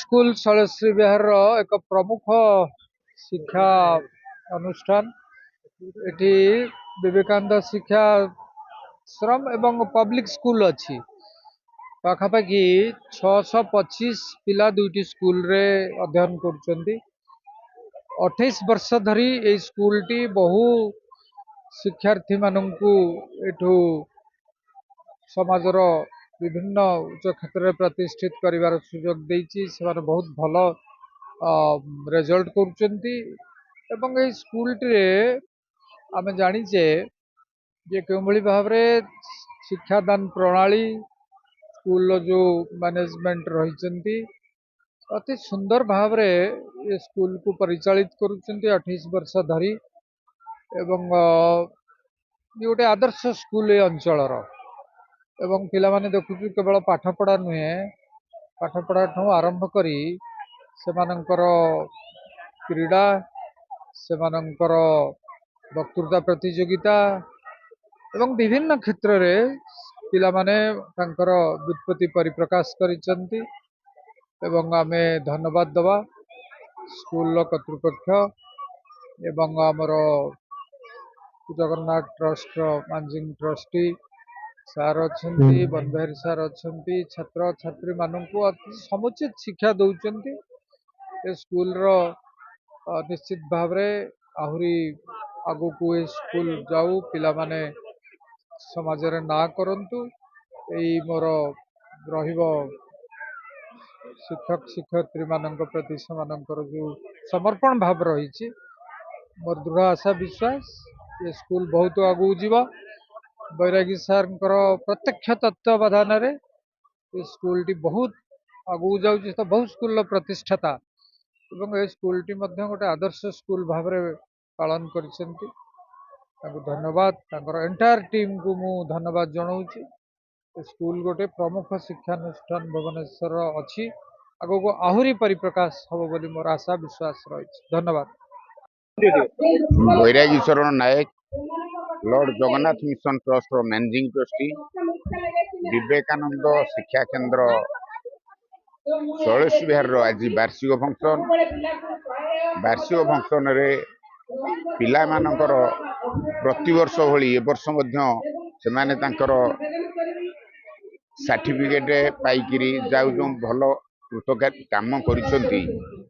School Shailashree विहार एक प्रमुख शिक्षा अनुष्ठान। एटी विवेकानंद शिक्षा श्रम एवं पब्लिक स्कूल अच्छी पाखापाखि 625 पिला दुईटी स्कूल रे अध्ययन कर 28 वर्ष धरी ए स्कूल टी बहु शिक्षार्थी मानू एठू समाजर विभिन्न उच्च क्षेत्र में प्रतिष्ठित करिवार सुजोग देइछि। से बहुत भल रिजल्ट करुचंती एवं ए स्कूल टे आमे जानिचे जे केउभली भाव रे शिक्षादान प्रणाली स्कूल जो मैनेजमेंट रहिचंती अति सुंदर भाव रे ये स्कूल को परिचालित करुचंती 28 वर्ष धरी एवं ये गोटे आदर्श स्कूल ए अंचल एवं पिला माने देखुछु केवल पाठपढ़ा नुहे पाठपढ़ा ठू आरंभ करी सेमानंकर क्रीड़ा सेमानंकर वक्तृता प्रतियोगिता एवं विभिन्न क्षेत्र रे पिला माने तांकर व्युत्पत्ति परिप्रकाश करिसंती एवं आमे धन्यवाद दवा स्कूल कर्तृपक्ष एवं आमर जगन्नाथ ट्रस्ट मैनेजिंग ट्रस्टी सार अच्छा बनबिहारी सार अच्छा छात्र छात्री मानक अति समुचित शिक्षा दौरान ए स्कूल रो निश्चित भाव रे आहुरी आगु को स्कूल जाऊ पिला माने समाज रे ना करंतु एई मोर रहिबो शिक्षक शिक्षयित्री मानक प्रति समानकर जो समर्पण भाव रही मोर दृढ़ आशा विश्वास ये स्कूल बहुत आगु जीवा बैरागी सार प्रत्यक्ष तत्वावधान रे स्कूल टी बहुत आगू जाऊँ तो बहुत स्कूल प्रतिष्ठाता एवं ए स्कूल टी गोटे आदर्श स्कूल भाव रे पालन करिसेंती धन्यवाद एंटायर टीम को मु धन्यवाद जनाऊँगी। स्कूल गोटे प्रमुख शिक्षानुष्ठान भुवनेश्वर अच्छी आगो को आहुरी परिप्रकाश हम बोली मोर आशा विश्वास रही। धन्यवाद। Bairagi Sharan Nayak lord Jagannath mission trust managing trustee Vivekananda Shiksha Kendra Shailashree विहार आज वार्षिक फंक्शन रे पिला मानकर प्रतिवर्ष भली ए वर्ष मध्य से माने तांकर सर्टिफिकेट पाइकिरी जाऊ जो भल कृतज्ञ काम करिसंती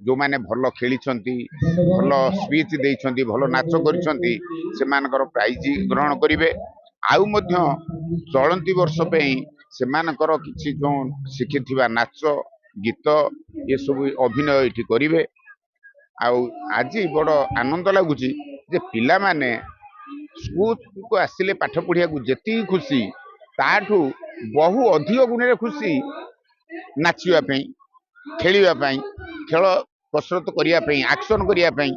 जो माने भल खेलिसंती भल स्पीच देइसंती भल नाच करिसंती से मानकर प्राइज ग्रहण करिवे। आउ मध्य चलंती वर्ष पे से मानकर किछि जो शिखिथिबा नाच गीत ये सब अभिनय एठी करिवे। आउ आज बड़ आनंद लगुची जे पिला माने स्कूल को आसिले पाठ पढ़िया को जेती खुशी ताठू बहु अधिक गुण खुशी नाचिया खेलिया खेल कसरत करने एक्शन करने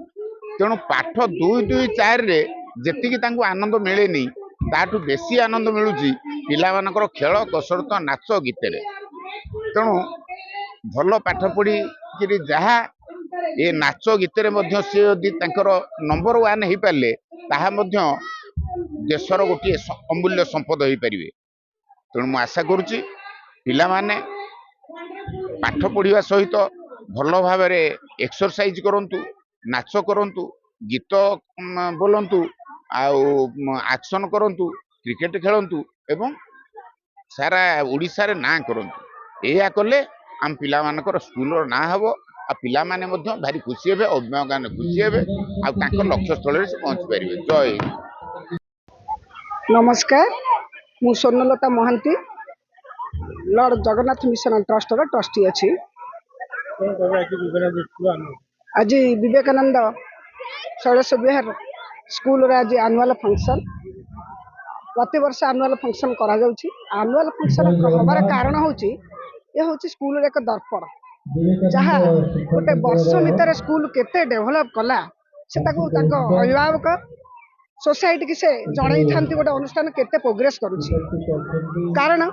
तेणु पाठ 2-2-4 रे जेतिकी तांको आनंद मिलेनी ताठू बेसी आनंद मिलुची पिला मानकर खेल कसरत नाच गीत रे। तेणु भल पाठ पढ़ी कि जहा ए नाच गीत रे मध्य से यदि तांकर नंबर 1 हो पारे ताहा मध्य देशर गोटे अमूल्य संपद हो पारे। तेणु मु आशा करुच्ची पिला माने पाठ पढ़िया सहित भल भाव एक्सरसाइज करंतु नाच करंतु गीत बोलंतु एक्शन करंतु क्रिकेट खेलंतु एवं सारा ओडिशा रे ना करंतु। एया कले आम पिला मानकर स्कूल रो ना हबो आ पिला माने मध्य भारी खुशी हेबे अभिभावक माने खुशी हेबे आ तांकर लक्ष्य स्थल रे पहुंच परिबे। जय नमस्कार मु Swarnalata Mahanty lord Jagannath mission trust रो ट्रस्टी अछि। आज विवेकानंद शैलश्री विहार स्कूल रे आज एनुअल फंक्शन प्रति वर्ष एनुअल फंक्शन करा जाउछि। एनुअल फंक्शन हमार कारण होछि ये होछि स्कूल रे एक दर्पण जहाँ गोटे वर्ष भितर स्कूल केते डेभलप कला से ताको ताको अभिभावक सोसाइटी की से जणई थांती गोटे अनुष्ठान केते प्रोग्रेस करूछि। कारण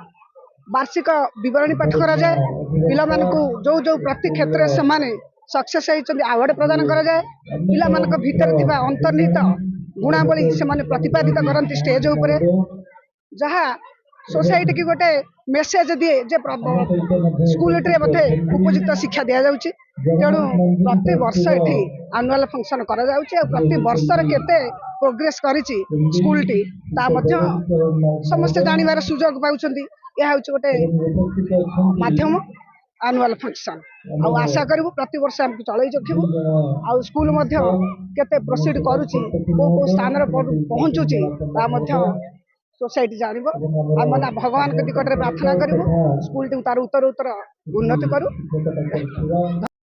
वार्षिक विवरणी पाठ करा जाए पिला मानकु जो जो प्रति क्षेत्र से माने सक्सेस होइछन्ती अवार्ड प्रदान करा जाए पिला मानक भीतर थिबा अंतर्निहित गुणावली से माने प्रतिपादित करंती स्टेज ऊपर जहाँ सोसाइटी की गोटे मेसेज दिए जे स्कूल मते उपयुक्त शिक्षा दि जाउची तेणु प्रति वर्ष एठी एनुअल फंक्शन करा जाउची प्रति वर्ष केते प्रोग्रेस करिची स्कूल टी ता मध्य समस्त जानिबार सुजोग पाउछंती या होची गोटे माध्यम एनुअल फंक्शन आ आशा करू प्रति वर्ष हम चलै रखिबू आ स्कूल मध्य केते प्रोसीड करूची को स्थान रे पहुंचुची ता मध्य सोसाइटी जानिबो आ मना भगवान के निकट रे प्रार्थना करिवो स्कूल टी तार उत्तर उन्नति करू।